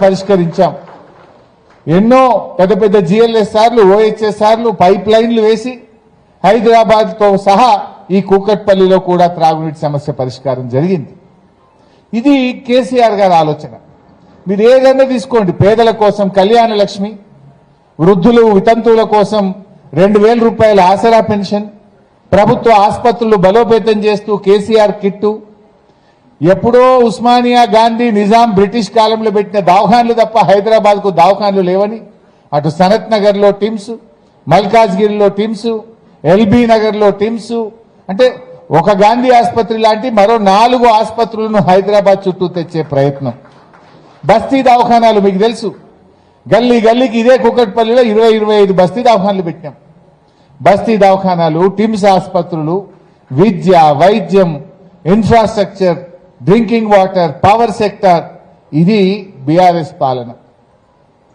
పరిష్కరించాం. ఎన్నో పెద్ద పెద్ద జిఎల్ఎస్ఆర్లు, ఓహెచ్ఎస్ఆర్లు, పైప్ లైన్లు వేసి హైదరాబాద్తో సహా ఈ కూకట్పల్లిలో కూడా త్రాగునీటి సమస్య పరిష్కారం జరిగింది. ఇది కేసీఆర్ గారి ఆలోచన. మీరు ఏదైనా తీసుకోండి, పేదల కోసం కళ్యాణ లక్ష్మి, వృద్ధులు వితంతువుల కోసం 2000 రూపాయల ఆసరా పెన్షన్, ప్రభుత్వ ఆసుపత్రులు బలోపేతం చేస్తూ కేసీఆర్ కిట్టు, ఎప్పుడో ఉస్మానియా, గాంధీ, నిజాం, బ్రిటిష్ కాలంలో పెట్టిన దవాఖాన్లు తప్ప హైదరాబాద్కు దవాఖాన్లు లేవని అటు సనత్ నగర్లో టిమ్స్, మల్కాజ్గిరిలో టిమ్స్, ఎల్బీ నగర్లో టిమ్స్, అంటే ఒక గాంధీ ఆసుపత్రి లాంటి మరో 4 ఆసుపత్రులను హైదరాబాద్ చుట్టూ తెచ్చే ప్రయత్నం. బస్తీ దవాఖానాలు మీకు తెలుసు, గల్లీ గల్లీకి ఇదే కూకట్పల్లిలో 20-25 బస్తీ దవాఖానాలు పెట్టినాం. బస్తీ దవాఖానాలు, టిమ్స్ ఆసుపత్రులు, విద్య, వైద్యం, infrastructure, drinking water, power sector, ఇది బీఆర్ఎస్ పాలన.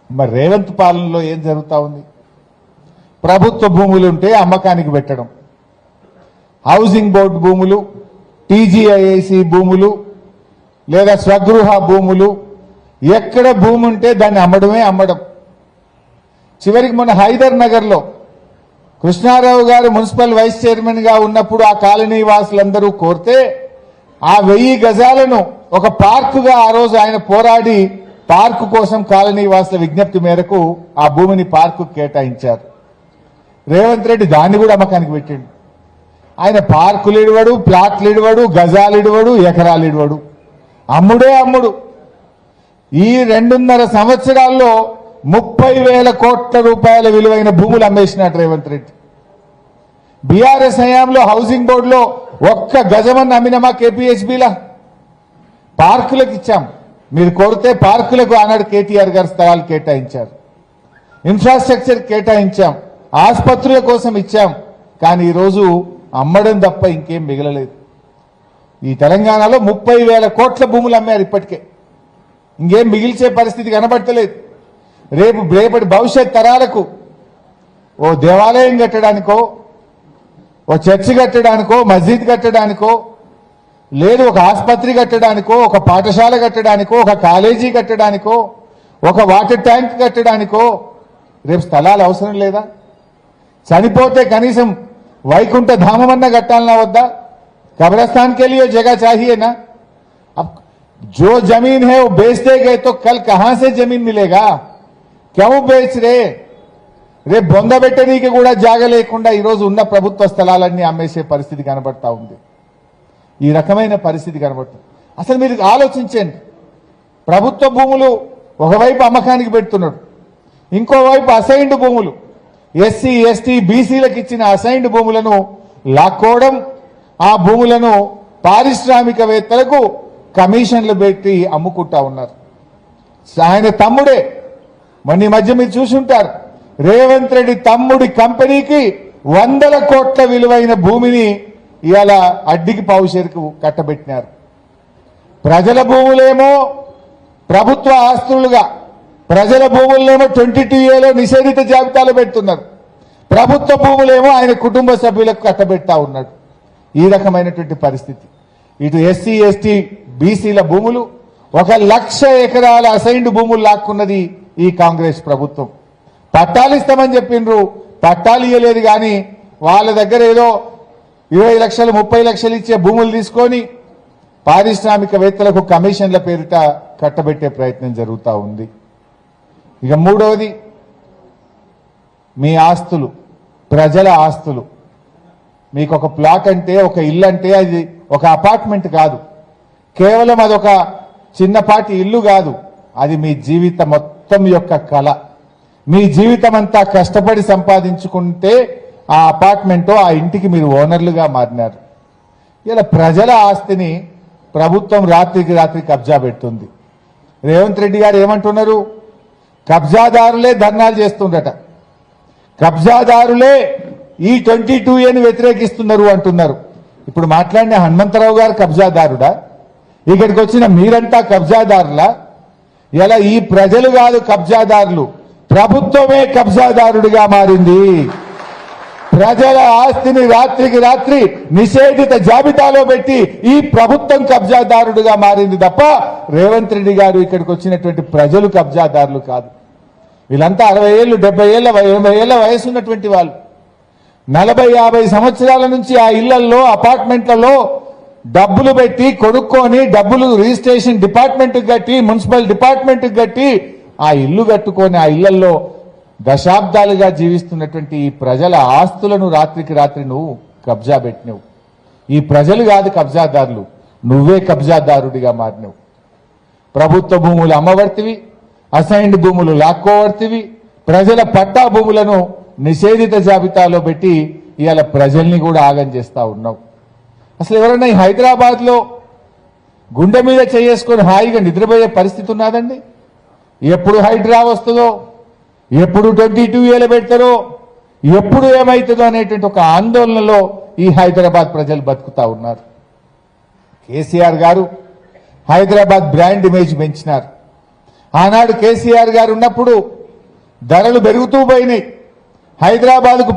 మరి రేవంత్ పాలనలో ఏం జరుగుతూ ఉంది? ప్రభుత్వ భూములు ఉంటే అమ్మకానికి పెట్టడం, హౌసింగ్ బోర్డు భూములు, టీజీఐఐసి భూములు లేదా స్వగృహ భూములు, ఎక్కడ భూమి ఉంటే దాన్ని అమ్మడం. చివరికి మొన్న హైదర్ నగర్లో కృష్ణారావు గారు మున్సిపల్ వైస్ చైర్మన్ గా ఉన్నప్పుడు ఆ కాలనీ వాసులందరూ కోరితే ఆ 1000 గజాలను ఒక పార్కుగా ఆ రోజు ఆయన పోరాడి పార్కు కోసం కాలనీ వాసుల విజ్ఞప్తి మేరకు ఆ భూమిని పార్కు కేటాయించారు. రేవంత్ రెడ్డి దాన్ని కూడా అమ్మకానికి పెట్టిండు. ఆయన పార్కులు ఇడవడు, ప్లాట్లు ఇడవడు, గజాలు ఇడవడు, ఎకరాలు ఇడవడు, అమ్ముడు. ఈ 2.5 సంవత్సరాల్లో 30,000 కోట్ల రూపాయల విలువైన భూములు అమ్మేసినట్టు రేవంత్ రెడ్డి. బీఆర్ఎస్ హయాంలో హౌసింగ్ బోర్డులో ఒక్క గజమన్న అమ్మినమా? కేపీహెచ్బీలా పార్కులకు ఇచ్చాం. మీరు కోరితే పార్కులకు ఆనాడు కేటీఆర్ గారు స్థలాలు కేటాయించారు, ఇన్ఫ్రాస్ట్రక్చర్ కేటాయించాం, ఆసుపత్రుల కోసం ఇచ్చాం. కానీ ఈరోజు అమ్మడం తప్ప ఇంకేం మిగలలేదు. ఈ తెలంగాణలో 30,000 కోట్ల భూములు అమ్మారు ఇప్పటికే. ఇంకేం మిగిల్చే పరిస్థితి కనబడతలేదు. రేపటి భవిష్యత్ తరాలకు ఓ దేవాలయం కట్టడానికో, ఓ చర్చి కట్టడానికో, మస్జిద్ కట్టడానికో, లేదు ఒక ఆసుపత్రి కట్టడానికో, ఒక పాఠశాల కట్టడానికో, ఒక కాలేజీ కట్టడానికో, ఒక వాటర్ ట్యాంక్ కట్టడానికో రేపు స్థలాలు అవసరం లేదా? చనిపోతే కనీసం వైకుంఠ ధామమన్న కట్టాలన్నా వద్దా? कब्रिस्तान के लिए जगह चाहिए ना। अब जो जमीन है वो बेचते गए तो कल कहां से जमीन मिलेगा? क्यों बेच रहे? రేపు బొందబెట్టనీకి కూడా జాగ లేకుండా ఈరోజు ఉన్న ప్రభుత్వ స్థలాలన్నీ అమ్మేసే పరిస్థితి కనబడతా ఉంది. ఈ రకమైన పరిస్థితి కనబడుతుంది. అసలు మీరు ఆలోచించండి, ప్రభుత్వ భూములు ఒకవైపు అమ్మకానికి పెడుతున్నాడు, ఇంకోవైపు అసైన్డ్ భూములు, ఎస్సీ ఎస్టీ బీసీలకు ఇచ్చిన అసైన్డ్ భూములను లాక్కోవడం, ఆ భూములను పారిశ్రామికవేత్తలకు కమిషన్లు పెట్టి అమ్ముకుంటా ఉన్నారు. ఆయన తమ్ముడే, మొన్న ఈ మధ్య మీరు చూసుంటారు, రేవంత్ రెడ్డి తమ్ముడి కంపెనీకి 100 కోట్ల విలువైన భూమిని ఇవాళ అడ్డికి పావుషేరుకు కట్టబెట్టినారు. ప్రజల భూములేమో ప్రభుత్వ ఆస్తులుగా, ప్రజల భూములనేమో 22A నిషేధిత జాబితాలో పెడుతున్నారు, ప్రభుత్వ భూములేమో ఆయన కుటుంబ సభ్యులకు కట్టబెడతా ఉన్నాడు. ఈ రకమైనటువంటి పరిస్థితి. ఇటు ఎస్సీ ఎస్టీ బీసీల భూములు 1,00,000 ఎకరాల అసైన్డ్ భూములు లాక్కున్నది ఈ కాంగ్రెస్ ప్రభుత్వం. పట్టాలు ఇస్తామని చెప్పిండ్రు, పట్టాలు ఇవ్వలేదు. కానీ వాళ్ళ దగ్గర ఏదో 20 లక్షలు 30 లక్షలు ఇచ్చే భూములు తీసుకొని పారిశ్రామికవేత్తలకు కమిషన్ల పేరిట కట్టబెట్టే ప్రయత్నం జరుగుతూ ఉంది. ఇక మూడవది, మీ ఆస్తులు, ప్రజల ఆస్తులు. మీకు ఒక ప్లాట్ అంటే, ఒక ఇల్లు అంటే అది ఒక అపార్ట్మెంట్ కాదు, కేవలం అదొక చిన్నపాటి ఇల్లు కాదు, అది మీ జీవితం మొత్తం యొక్క కళ. మీ జీవితం అంతా కష్టపడి సంపాదించుకుంటే ఆ అపార్ట్మెంటో ఆ ఇంటికి మీరు ఓనర్లుగా మారినారు. ఇలా ప్రజల ఆస్తిని ప్రభుత్వం రాత్రికి రాత్రి కబ్జా పెడుతుంది. రేవంత్ రెడ్డి గారు ఏమంటున్నారు? కబ్జాదారులే ధర్నాలు చేస్తుండట, కబ్జాదారులే ఈ 22Aని వ్యతిరేకిస్తున్నారు అంటున్నారు. ఇప్పుడు మాట్లాడిన హనుమంతరావు గారు కబ్జాదారుడా? ఇక్కడికి వచ్చిన మీరంతా కబ్జాదారులా? ఇలా ఈ ప్రజలు కాదు కబ్జాదారులు, ప్రభుత్వమే కబ్జాదారుడిగా మారింది. ప్రజల ఆస్తిని రాత్రికి రాత్రి నిషేధిత జాబితాలో పెట్టి ఈ ప్రభుత్వం కబ్జాదారుడుగా మారింది తప్ప రేవంత్ రెడ్డి గారు ఇక్కడికి వచ్చినటువంటి ప్రజలు కబ్జాదారులు కాదు. వీళ్ళంతా 60 ఏళ్ళు 70 ఏళ్ళ 80 ఏళ్ల వయసు ఉన్నటువంటి వాళ్ళు 40-50 సంవత్సరాల నుంచి ఆ ఇళ్లలో అపార్ట్మెంట్లలో డబ్బులు పెట్టి కొనుక్కొని డబ్బులు రిజిస్ట్రేషన్ డిపార్ట్మెంట్ కట్టి మున్సిపల్ డిపార్ట్మెంట్ కట్టి ఆ ఇల్లు కట్టుకొని ఆ ఇళ్లలో దశాబ్దాలుగా జీవిస్తున్నటువంటి ఈ ప్రజల ఆస్తులను రాత్రికి రాత్రి నువ్వు కబ్జా పెట్టినవు. ఈ ప్రజలు కాదు కబ్జాదారులు, నువ్వే కబ్జాదారుడిగా మారినవు. ప్రభుత్వ భూములు అమ్మవర్తివి, అసైన్డ్ భూములు లాక్కోవర్తివి, ప్రజల పట్టా భూములను నిషేధిత జాబితాలో పెట్టి ఇవాళ ప్రజల్ని కూడా ఆగం చేస్తా ఉన్నావు. అసలు ఎవరైనా ఈ హైదరాబాద్ లో గుండె మీద చేసుకొని హాయిగా నిద్రపోయే పరిస్థితి ఉన్నదండి? ఎప్పుడు హైడ్రా వస్తుందో, ఎప్పుడు 22A పెడతారో, ఎప్పుడు ఏమవుతుందో అనేటువంటి ఒక ఆందోళనలో ఈ హైదరాబాద్ ప్రజలు బతుకుతా ఉన్నారు. కేసీఆర్ గారు హైదరాబాద్ బ్రాండ్ ఇమేజ్ పెంచినారు. ఆనాడు కేసీఆర్ గారు ఉన్నప్పుడు ధరలు పెరుగుతూ పోయినాయి. హైదరాబాద్కు